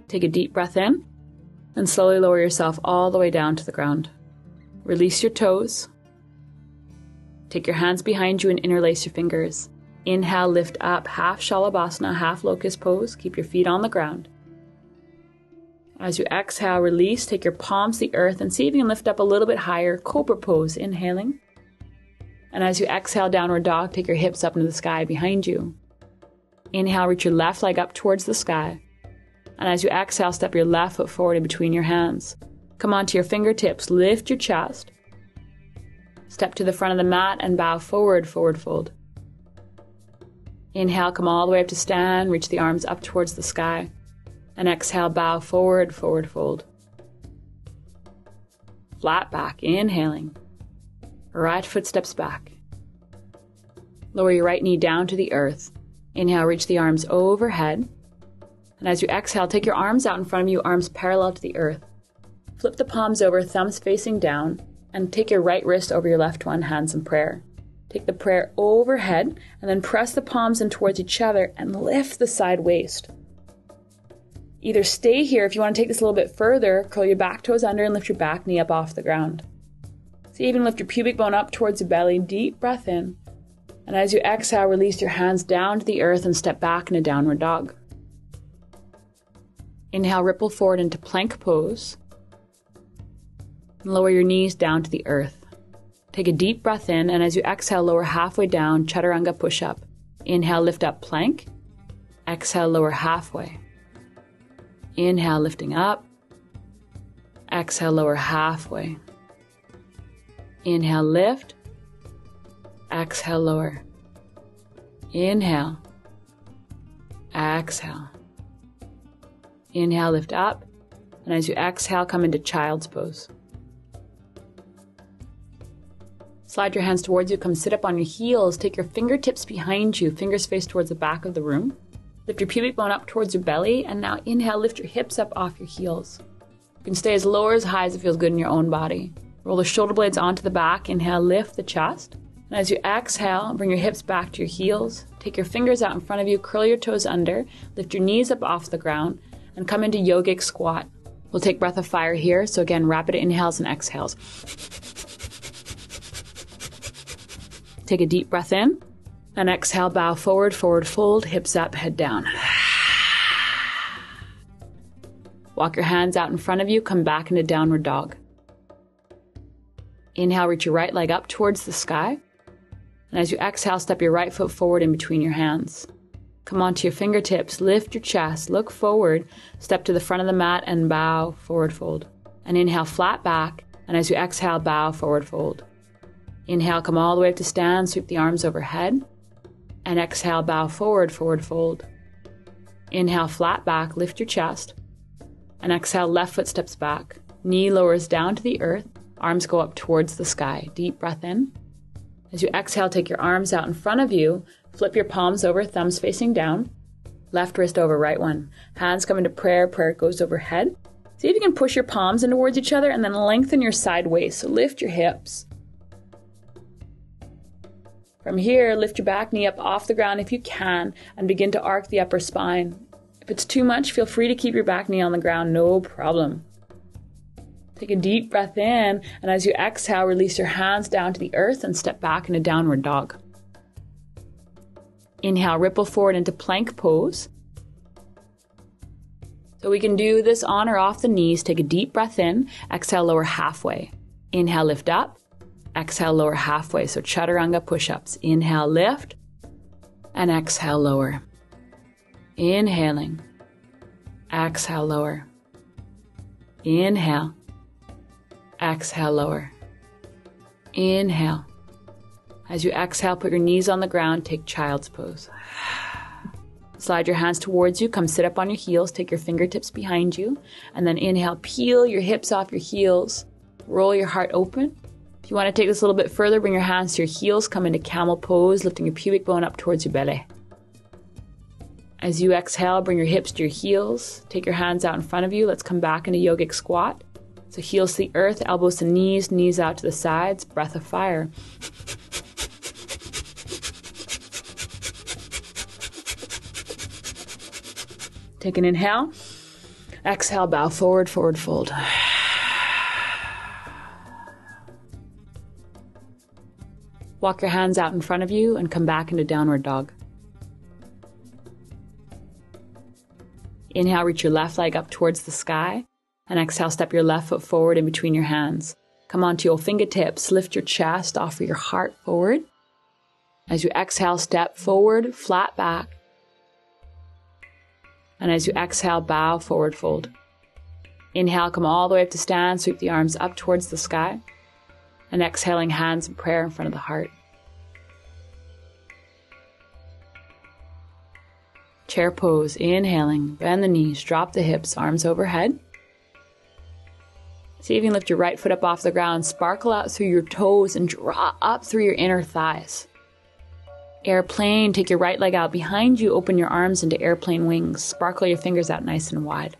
Take a deep breath in and slowly lower yourself all the way down to the ground. Release your toes. Take your hands behind you and interlace your fingers. Inhale, lift up, half Shalabhasana, half Locust Pose. Keep your feet on the ground. As you exhale, release, take your palms to the earth and see if you can lift up a little bit higher. Cobra Pose, inhaling. And as you exhale, Downward Dog, take your hips up into the sky behind you. Inhale, reach your left leg up towards the sky. And as you exhale, step your left foot forward in between your hands. Come onto your fingertips, lift your chest. Step to the front of the mat and bow forward, forward fold. Inhale, come all the way up to stand, reach the arms up towards the sky. And exhale, bow forward, forward fold. Flat back, inhaling. Right foot steps back. Lower your right knee down to the earth. Inhale, reach the arms overhead. And as you exhale, take your arms out in front of you, arms parallel to the earth. Flip the palms over, thumbs facing down, and take your right wrist over your left one, hands in prayer. Take the prayer overhead, and then press the palms in towards each other and lift the side waist. Either stay here if you want to take this a little bit further, curl your back toes under and lift your back knee up off the ground. So even lift your pubic bone up towards the belly, deep breath in. And as you exhale, release your hands down to the earth and step back in a Downward Dog. Inhale, ripple forward into Plank Pose. And lower your knees down to the earth. Take a deep breath in, and as you exhale, lower halfway down, Chaturanga push-up. Inhale, lift up plank. Exhale, lower halfway. Inhale, lifting up. Exhale, lower halfway. Inhale, lift. Exhale, lower. Inhale. Exhale. Inhale, lift up. And as you exhale, come into Child's Pose. Slide your hands towards you, come sit up on your heels, take your fingertips behind you, fingers face towards the back of the room. Lift your pubic bone up towards your belly, and now inhale, lift your hips up off your heels. You can stay as low or as high as it feels good in your own body. Roll the shoulder blades onto the back, inhale, lift the chest. And as you exhale, bring your hips back to your heels, take your fingers out in front of you, curl your toes under, lift your knees up off the ground, and come into Yogic Squat. We'll take breath of fire here, so again, rapid inhales and exhales. Take a deep breath in, and exhale, bow forward, forward fold, hips up, head down. Walk your hands out in front of you, come back into Downward Dog. Inhale, reach your right leg up towards the sky. And as you exhale, step your right foot forward in between your hands. Come onto your fingertips, lift your chest, look forward, step to the front of the mat and bow, forward fold. And inhale, flat back, and as you exhale, bow, forward fold. Inhale, come all the way up to stand, sweep the arms overhead. And exhale, bow forward, forward fold. Inhale, flat back, lift your chest. And exhale, left foot steps back. Knee lowers down to the earth, arms go up towards the sky. Deep breath in. As you exhale, take your arms out in front of you, flip your palms over, thumbs facing down. Left wrist over right one. Hands come into prayer, prayer goes overhead. See if you can push your palms in towards each other and then lengthen your side waist. So lift your hips. From here, lift your back knee up off the ground if you can and begin to arc the upper spine. If it's too much, feel free to keep your back knee on the ground, no problem. Take a deep breath in, and as you exhale, release your hands down to the earth and step back into Downward Dog. Inhale, ripple forward into Plank Pose. So we can do this on or off the knees. Take a deep breath in, exhale, lower halfway. Inhale, lift up. Exhale, lower halfway. So Chaturanga push-ups. Inhale, lift. And exhale, lower. Inhaling. Exhale, lower. Inhale. Exhale, lower. Inhale. As you exhale, put your knees on the ground. Take Child's Pose. Slide your hands towards you. Come sit up on your heels. Take your fingertips behind you. And then inhale, peel your hips off your heels. Roll your heart open. If you want to take this a little bit further, bring your hands to your heels. Come into Camel Pose, lifting your pubic bone up towards your belly. As you exhale, bring your hips to your heels. Take your hands out in front of you. Let's come back into Yogic Squat. So heels to the earth, elbows to knees, knees out to the sides. Breath of fire. Take an inhale. Exhale, bow forward, forward fold. Walk your hands out in front of you and come back into downward dog. Inhale, reach your left leg up towards the sky. And exhale, step your left foot forward in between your hands. Come onto your fingertips, lift your chest, offer your heart forward. As you exhale, step forward, flat back. And as you exhale, bow, forward fold. Inhale, come all the way up to stand, sweep the arms up towards the sky. And exhaling, hands in prayer in front of the heart. Chair pose, inhaling, bend the knees, drop the hips, arms overhead. See if you can lift your right foot up off the ground, sparkle out through your toes and draw up through your inner thighs. Airplane, take your right leg out behind you, open your arms into airplane wings, sparkle your fingers out nice and wide.